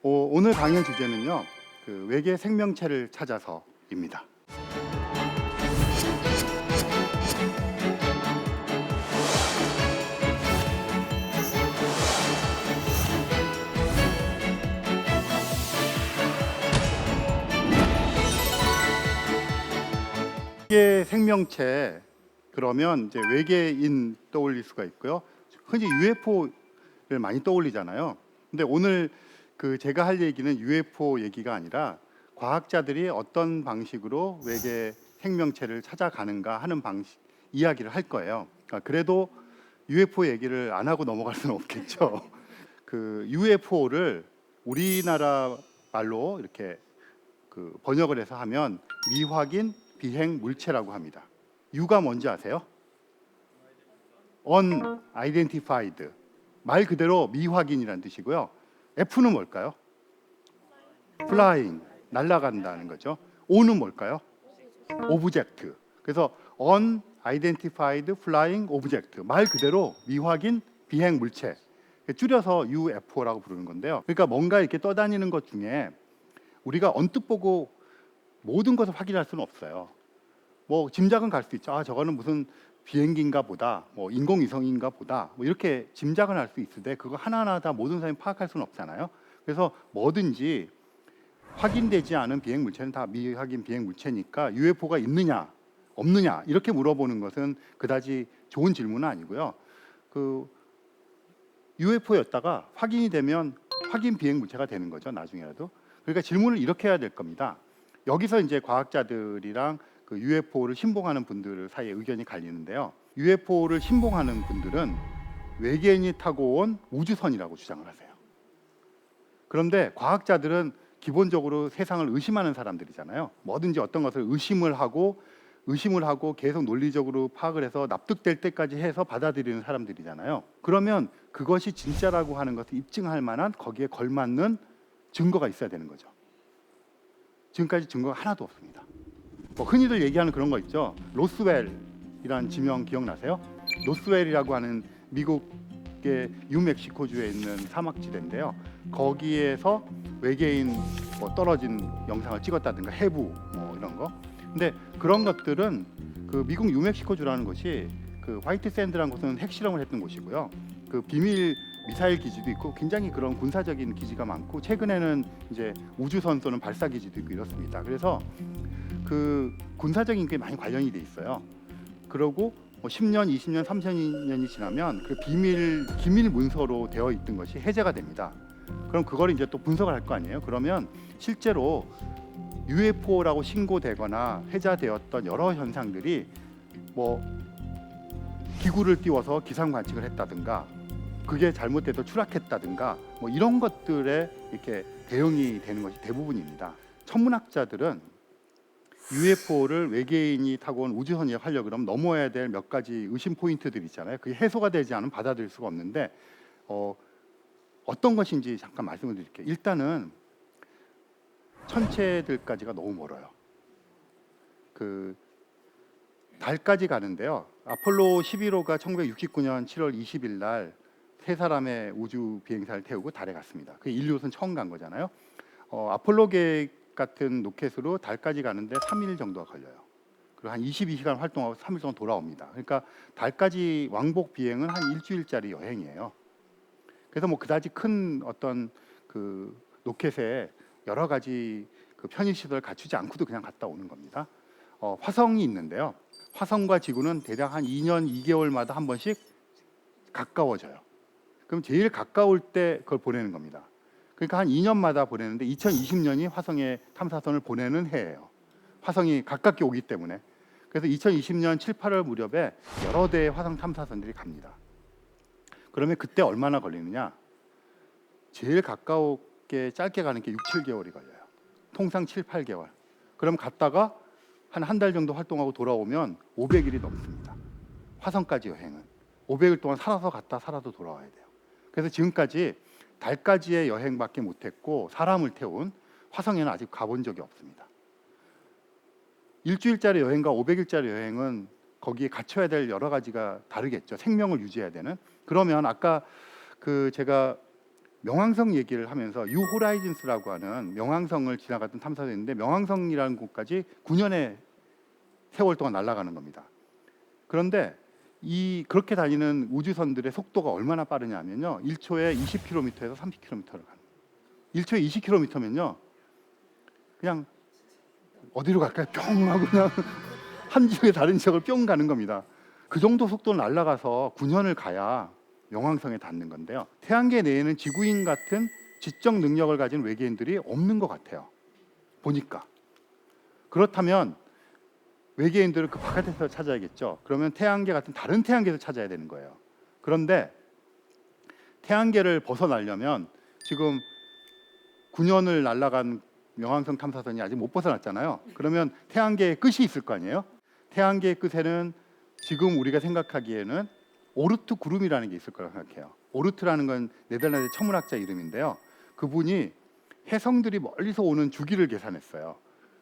오늘 강연 주제는요, 외계 생명체를 찾아서입니다. 외계 생명체 그러면 이제 외계인 떠올릴 수가 있고요. 흔히 UFO를 많이 떠올리잖아요. 근데 오늘 제가 할 얘기는 UFO 얘기가 아니라 과학자들이 어떤 방식으로 외계 생명체를 찾아가는가 하는 이야기를 할 거예요. 그래도 UFO 얘기를 안 하고 넘어갈 수는 없겠죠. UFO를 우리나라 말로 이렇게 번역을 해서 하면 미확인 비행 물체라고 합니다. U가 뭔지 아세요? Unidentified. 말 그대로 미확인이라는 뜻이고요. F는 뭘까요? Flying. 날아간다는 거죠. O는 뭘까요? Object. 그래서 Unidentified Flying Object. 말 그대로 미확인 비행 물체. 줄여서 UFO라고 부르는 건데요. 그러니까 뭔가 이렇게 떠다니는 것 중에 우리가 언뜻 보고 모든 것을 확인할 수는 없어요. 뭐 짐작은 갈 수 있죠. 아, 저거는 무슨 비행기인가 보다, 뭐 인공위성인가 보다, 뭐 이렇게 짐작은 할 수 있는데 그거 하나하나 다 모든 사람이 파악할 수는 없잖아요. 그래서 뭐든지 확인되지 않은 비행 물체는 다 미확인 비행 물체니까 UFO가 있느냐 없느냐 이렇게 물어보는 것은 그다지 좋은 질문은 아니고요. UFO였다가 확인이 되면 확인 비행 물체가 되는 거죠, 나중에라도. 그러니까 질문을 이렇게 해야 될 겁니다. 여기서 이제 과학자들이랑 UFO를 신봉하는 분들 사이에 의견이 갈리는데요. UFO를 신봉하는 분들은 외계인이 타고 온 우주선이라고 주장을 하세요. 그런데 과학자들은 기본적으로 세상을 의심하는 사람들이잖아요. 뭐든지 어떤 것을 의심을 하고 계속 논리적으로 파악을 해서 납득될 때까지 해서 받아들이는 사람들이잖아요. 그러면 그것이 진짜라고 하는 것을 입증할 만한 거기에 걸맞는 증거가 있어야 되는 거죠. 지금까지 증거가 하나도 없습니다. 흔히들 얘기하는 그런 거 있죠. 로스웰이라는 지명 기억나세요? 로스웰이라고 하는 미국의 뉴멕시코주에 있는 사막지대인데요. 거기에서 외계인 떨어진 영상을 찍었다든가 해부 이런 거. 근데 그런 것들은 미국 뉴멕시코주라는 곳이 화이트 샌드라는 곳은 핵실험을 했던 곳이고요. 비밀 미사일 기지도 있고 굉장히 그런 군사적인 기지가 많고 최근에는 이제 우주선 쏘는 발사 기지도 있고 이렇습니다. 그래서 군사적인 게 많이 관련이 돼 있어요. 그러고 10년, 20년, 30년이 지나면 기밀 문서로 되어 있던 것이 해제가 됩니다. 그럼 그걸 이제 또 분석을 할 거 아니에요. 그러면 실제로 UFO라고 신고되거나 회자되었던 여러 현상들이 기구를 띄워서 기상 관측을 했다든가 그게 잘못돼서 추락했다든가 이런 것들에 이렇게 대응이 되는 것이 대부분입니다. 천문학자들은 UFO를 외계인이 타고 온 우주선이라고 하려고 그러면 넘어야 될 몇 가지 의심 포인트들이 있잖아요. 그게 해소가 되지 않으면 받아들일 수가 없는데 어떤 것인지 잠깐 말씀을 드릴게요. 일단은 천체들까지가 너무 멀어요. 달까지 가는데요. 아폴로 11호가 1969년 7월 20일 날 세 사람의 우주 비행사를 태우고 달에 갔습니다. 그 인류선 처음 간 거잖아요. 아폴로 계획 같은 로켓으로 달까지 가는데 3일 정도가 걸려요. 그리고 한 22시간 활동하고 3일 동안 돌아옵니다. 그러니까 달까지 왕복 비행은 한 일주일짜리 여행이에요. 그래서 그다지 큰 어떤 로켓에 여러 가지 편의 시설을 갖추지 않고도 그냥 갔다 오는 겁니다. 화성이 있는데요. 화성과 지구는 대략 한 2년 2개월마다 한 번씩 가까워져요. 그럼 제일 가까울 때 그걸 보내는 겁니다. 그러니까 한 2년마다 보내는데 2020년이 화성에 탐사선을 보내는 해예요. 화성이 가깝게 오기 때문에. 그래서 2020년 7, 8월 무렵에 여러 대의 화성 탐사선들이 갑니다. 그러면 그때 얼마나 걸리느냐? 제일 가깝게 짧게 가는 게 6, 7개월이 걸려요. 통상 7, 8개월. 그럼 갔다가 한 달 정도 활동하고 돌아오면 500일이 넘습니다. 화성까지 여행은 500일 동안 살아서 갔다 살아도 돌아와야 돼요. 그래서 지금까지 달까지의 여행밖에 못했고 사람을 태운 화성에는 아직 가본 적이 없습니다. 일주일짜리 여행과 500일짜리 여행은 거기에 갖춰야 될 여러 가지가 다르겠죠. 생명을 유지해야 되는. 그러면 아까 제가 명왕성 얘기를 하면서 뉴 호라이즌스라고 하는 명왕성을 지나갔던 탐사선이 있는데, 명왕성이라는 곳까지 9년의 세월 동안 날아가는 겁니다. 그런데 그렇게 다니는 우주선들의 속도가 얼마나 빠르냐면요, 1초에 20km에서 30km를 가는. 1초에 20km면요, 그냥 어디로 갈까요? 뿅 하고 그냥 한 지역에 다른 지역을 뿅 가는 겁니다. 그 정도 속도로 날아가서 9년을 가야 명왕성에 닿는 건데요. 태양계 내에는 지구인 같은 지적 능력을 가진 외계인들이 없는 것 같아요, 보니까. 그렇다면 외계인들을 그 바깥에서 찾아야겠죠. 그러면 태양계 같은 다른 태양계에서 찾아야 되는 거예요. 그런데 태양계를 벗어나려면 지금 9년을 날아간 명왕성 탐사선이 아직 못 벗어났잖아요. 그러면 태양계의 끝이 있을 거 아니에요. 태양계의 끝에는 지금 우리가 생각하기에는 오르트 구름이라는 게 있을 거라고 생각해요. 오르트라는 건 네덜란드 천문학자 이름인데요. 그분이 해성들이 멀리서 오는 주기를 계산했어요.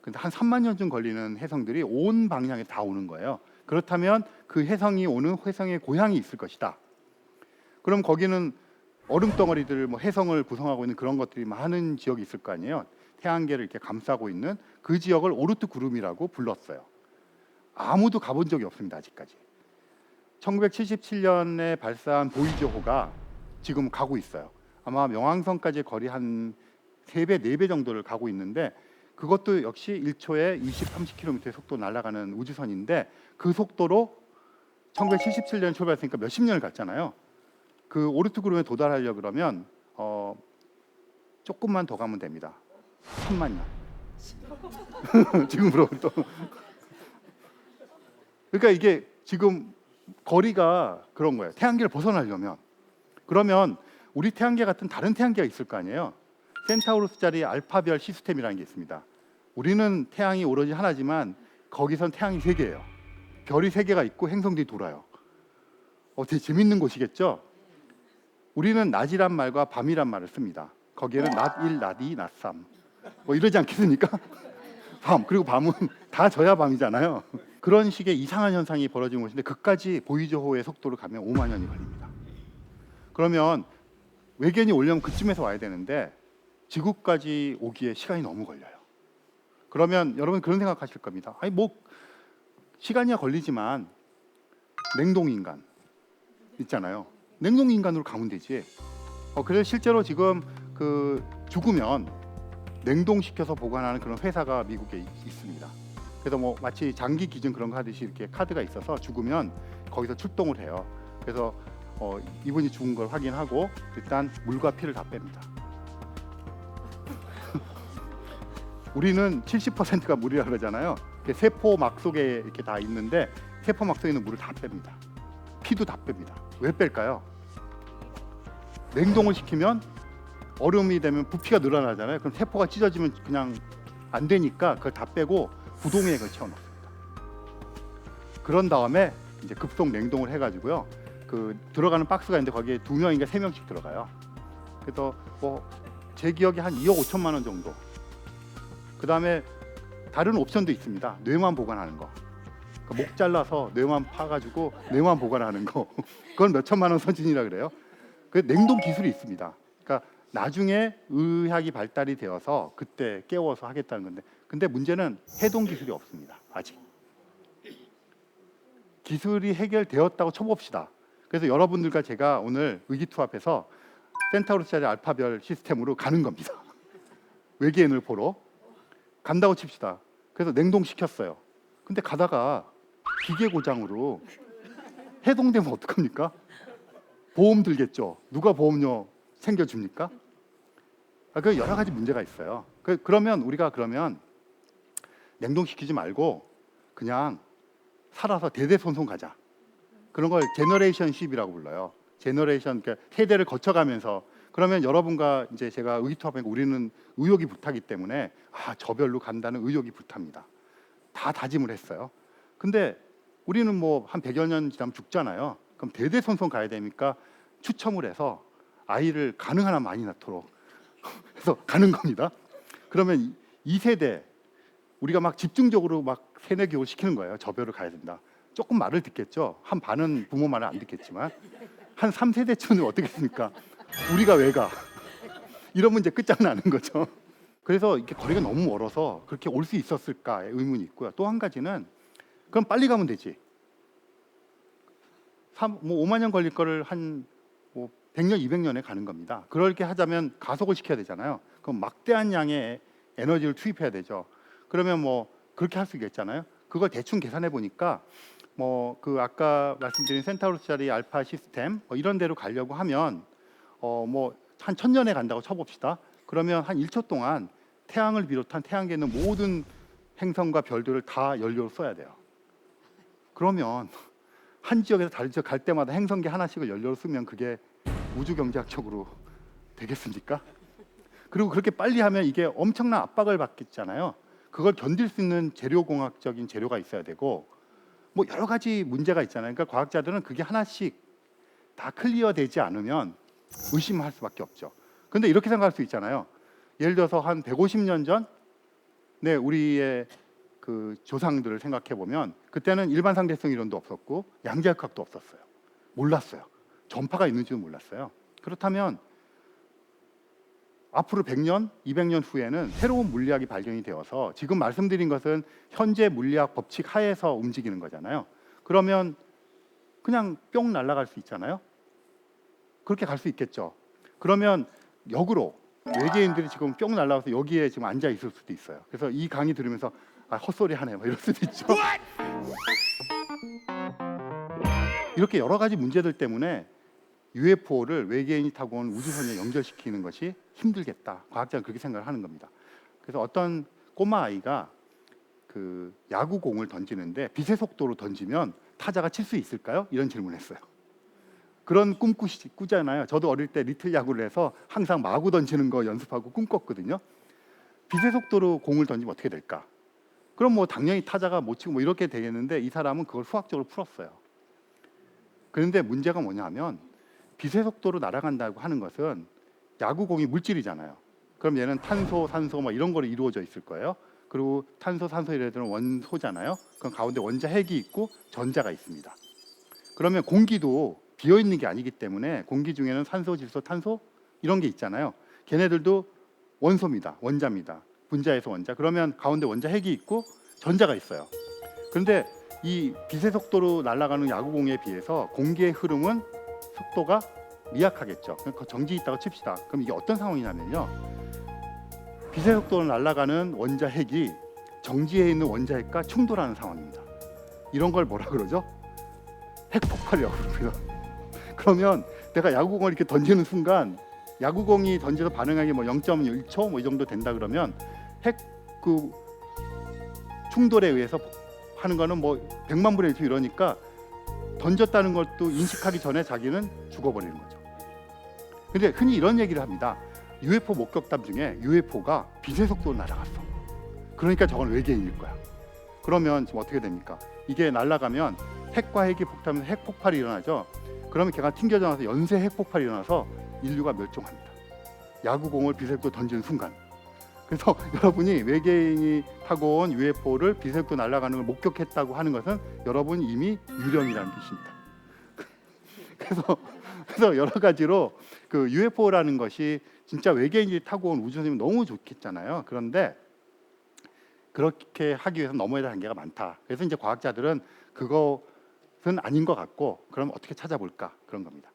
근데 한 3만 년쯤 걸리는 해성들이 온 방향에 다 오는 거예요. 그렇다면 그 해성이 오는 해성의 고향이 있을 것이다. 그럼 거기는 얼음 덩어리들, 뭐 해성을 구성하고 있는 그런 것들이 많은 지역이 있을 거 아니에요. 태양계를 이렇게 감싸고 있는 그 지역을 오르트 구름이라고 불렀어요. 아무도 가본 적이 없습니다, 아직까지. 1977년에 발사한 보이저호가 지금 가고 있어요. 아마 명왕성까지 거리 한 3배, 4배 정도를 가고 있는데, 그것도 역시 1초에 20, 30km의 속도로 날아가는 우주선인데, 그 속도로 1977년 출발했으니까 몇십 년을 갔잖아요. 그 오르트 구름에 도달하려 그러면 조금만 더 가면 됩니다. 1000만 년. 지금으로부터. 그러니까 이게 지금 거리가 그런 거예요. 태양계를 벗어나려면. 그러면 우리 태양계 같은 다른 태양계가 있을 거 아니에요. 센타우루스짜리 알파별 시스템이라는 게 있습니다. 우리는 태양이 오로지 하나지만 거기선 태양이 3개예요. 별이 3개가 있고 행성들이 돌아요. 되게 재밌는 곳이겠죠. 우리는 낮이란 말과 밤이란 말을 씁니다. 거기에는 낮 1, 낮 2, 낮 3 뭐 이러지 않겠습니까? 밤, 그리고 밤은 다 져야 밤이잖아요. 그런 식의 이상한 현상이 벌어진 곳인데, 그까지 보이저호의 속도로 가면 5만 년이 걸립니다. 그러면 외계인이 오려면 그쯤에서 와야 되는데 지구까지 오기에 시간이 너무 걸려요. 그러면 여러분 그런 생각하실 겁니다. 아니 뭐 시간이야 걸리지만 냉동인간 있잖아요. 냉동인간으로 가면 되지. 그래서 실제로 지금 그 죽으면 냉동시켜서 보관하는 그런 회사가 미국에 있습니다. 그래서 뭐 마치 장기 기증 그런 거 하듯이 이렇게 카드가 있어서 죽으면 거기서 출동을 해요. 그래서 이분이 죽은 걸 확인하고 일단 물과 피를 다 뺍니다. 우리는 70%가 물이라 그러잖아요. 세포막 속에 이렇게 다 있는데 세포막 속에 있는 물을 다 뺍니다. 피도 다 뺍니다. 왜 뺄까요? 냉동을 시키면 얼음이 되면 부피가 늘어나잖아요. 그럼 세포가 찢어지면 그냥 안 되니까 그걸 다 빼고 부동에 그걸 채워놓습니다. 그런 다음에 이제 급속 냉동을 해가지고요. 그 들어가는 박스가 있는데 거기에 2명인가 3명씩 들어가요. 그래서 뭐 제 기억에 한 2억 5천만 원 정도. 그 다음에 다른 옵션도 있습니다. 뇌만 보관하는 거. 목 잘라서 뇌만 파가지고 뇌만 보관하는 거. 그건 몇 천만 원 선진이라 그래요. 그 냉동 기술이 있습니다. 그러니까 나중에 의학이 발달이 되어서 그때 깨워서 하겠다는 건데, 근데 문제는 해동 기술이 없습니다. 아직. 기술이 해결되었다고 쳐봅시다. 그래서 여러분들과 제가 오늘 의기투합해서 센타우루스짜리 알파별 시스템으로 가는 겁니다. 외계인을 보러 간다고 칩시다. 그래서 냉동시켰어요. 근데 가다가 기계 고장으로 해동되면 어떡합니까? 보험 들겠죠. 누가 보험료 챙겨줍니까? 그 여러 가지 문제가 있어요. 그러면 우리가 냉동시키지 말고 그냥 살아서 대대손손 가자. 그런 걸 제너레이션십이라고 불러요. 제너레이션, 그러니까 세대를 거쳐가면서. 그러면 여러분과 이제 제가 의기투합하니까 우리는 의욕이 불타기 때문에 저 별로 간다는 의욕이 불탑니다. 다 다짐을 했어요. 근데 우리는 뭐 한 100여 년 지나면 죽잖아요. 그럼 대대손손 가야 되니까 추첨을 해서 아이를 가능한 한 많이 낳도록 해서 가는 겁니다. 그러면 2세대 우리가 막 집중적으로 막 세뇌 교육을 시키는 거예요. 저 별을 가야 된다. 조금 말을 듣겠죠. 한 반은 부모 말을 안 듣겠지만 한 3세대쯤은 어떻겠습니까? 우리가 왜 가? 이러면 이제 끝장나는 거죠. 그래서 이렇게 거리가 너무 멀어서 그렇게 올 수 있었을까의 의문이 있고요. 또 한 가지는 그럼 빨리 가면 되지. 5만 년 걸릴 거를 한 100년, 200년에 가는 겁니다. 그렇게 하자면 가속을 시켜야 되잖아요. 그럼 막대한 양의 에너지를 투입해야 되죠. 그러면 뭐 그렇게 할 수 있겠잖아요. 그걸 대충 계산해 보니까 뭐 그 아까 말씀드린 센타우루스짜리 알파 시스템 이런 데로 가려고 하면 뭐 한 1000년에 간다고 쳐봅시다. 그러면 한 1초 동안 태양을 비롯한 태양계에 있는 모든 행성과 별들을 다 연료로 써야 돼요. 그러면 한 지역에서 다른 지역 갈 때마다 행성계 하나씩을 연료로 쓰면 그게 우주 경제학적으로 되겠습니까? 그리고 그렇게 빨리 하면 이게 엄청난 압박을 받겠잖아요. 그걸 견딜 수 있는 재료공학적인 재료가 있어야 되고 뭐 여러 가지 문제가 있잖아요. 그러니까 과학자들은 그게 하나씩 다 클리어되지 않으면 의심할 수밖에 없죠. 근데 이렇게 생각할 수 있잖아요. 예를 들어서 한 150년 전 우리의 그 조상들을 생각해 보면 그때는 일반 상대성 이론도 없었고 양자역학도 없었어요. 몰랐어요. 전파가 있는지도 몰랐어요. 그렇다면 앞으로 100년, 200년 후에는 새로운 물리학이 발견이 되어서 지금 말씀드린 것은 현재 물리학 법칙 하에서 움직이는 거잖아요. 그러면 그냥 뿅 날아갈 수 있잖아요. 그렇게 갈 수 있겠죠. 그러면 역으로 외계인들이 지금 뿅 날아가서 여기에 지금 앉아 있을 수도 있어요. 그래서 이 강의 들으면서 헛소리 하네 뭐 이럴 수도 있죠. 이렇게 여러 가지 문제들 때문에 UFO를 외계인이 타고 온 우주선에 연결시키는 것이 힘들겠다. 과학자는 그렇게 생각을 하는 겁니다. 그래서 어떤 꼬마 아이가 그 야구공을 던지는데 빛의 속도로 던지면 타자가 칠 수 있을까요? 이런 질문을 했어요. 그런 꿈 꾸잖아요. 저도 어릴 때 리틀 야구를 해서 항상 마구 던지는 거 연습하고 꿈꿨거든요. 빛의 속도로 공을 던지면 어떻게 될까? 그럼 뭐 당연히 타자가 못 치고 뭐 이렇게 되겠는데 이 사람은 그걸 수학적으로 풀었어요. 그런데 문제가 뭐냐면 빛의 속도로 날아간다고 하는 것은 야구공이 물질이잖아요. 그럼 얘는 탄소, 산소 뭐 이런 거로 이루어져 있을 거예요. 그리고 탄소, 산소 이런 애들은 원소잖아요. 그럼 가운데 원자 핵이 있고 전자가 있습니다. 그러면 공기도 비어 있는 게 아니기 때문에 공기 중에는 산소, 질소, 탄소 이런 게 있잖아요. 걔네들도 원소입니다. 원자입니다. 분자에서 원자. 그러면 가운데 원자 핵이 있고 전자가 있어요. 그런데 이 빛의 속도로 날아가는 야구공에 비해서 공기의 흐름은 속도가 미약하겠죠. 그러니까 정지 있다고 칩시다. 그럼 이게 어떤 상황이냐면요. 빛의 속도로 날아가는 원자 핵이 정지해 있는 원자 핵과 충돌하는 상황입니다. 이런 걸 뭐라 그러죠? 핵폭발이라고 그러고요. 그러면 내가 야구공을 이렇게 던지는 순간 야구공이 던져서 반응하기 뭐 0.1초 뭐 이 정도 된다 그러면 핵 그 충돌에 의해서 하는 거는 뭐 100만 분의 1초 이러니까 던졌다는 것도 인식하기 전에 자기는 죽어버리는 거죠. 근데 흔히 이런 얘기를 합니다. UFO 목격담 중에 UFO가 빛의 속도로 날아갔어. 그러니까 저건 외계인일 거야. 그러면 지금 어떻게 됩니까? 이게 날아가면 핵과 핵이 폭탄하면서 핵폭발이 일어나죠. 그러면 걔가 튕겨져 나와서 연쇄 핵폭발이 일어나서 인류가 멸종합니다. 야구공을 빛의 속도로 던지는 순간. 그래서 여러분이 외계인이 타고 온 UFO를 빛의 속도로 날아가는 걸 목격했다고 하는 것은 여러분 이미 유령이라는 뜻입니다. 그래서 여러 가지로 그 UFO라는 것이 진짜 외계인이 타고 온 우주선이면 너무 좋겠잖아요. 그런데 그렇게 하기 위해서 넘어야 될 단계가 많다. 그래서 이제 과학자들은 그것은 아닌 것 같고 그럼 어떻게 찾아볼까 그런 겁니다.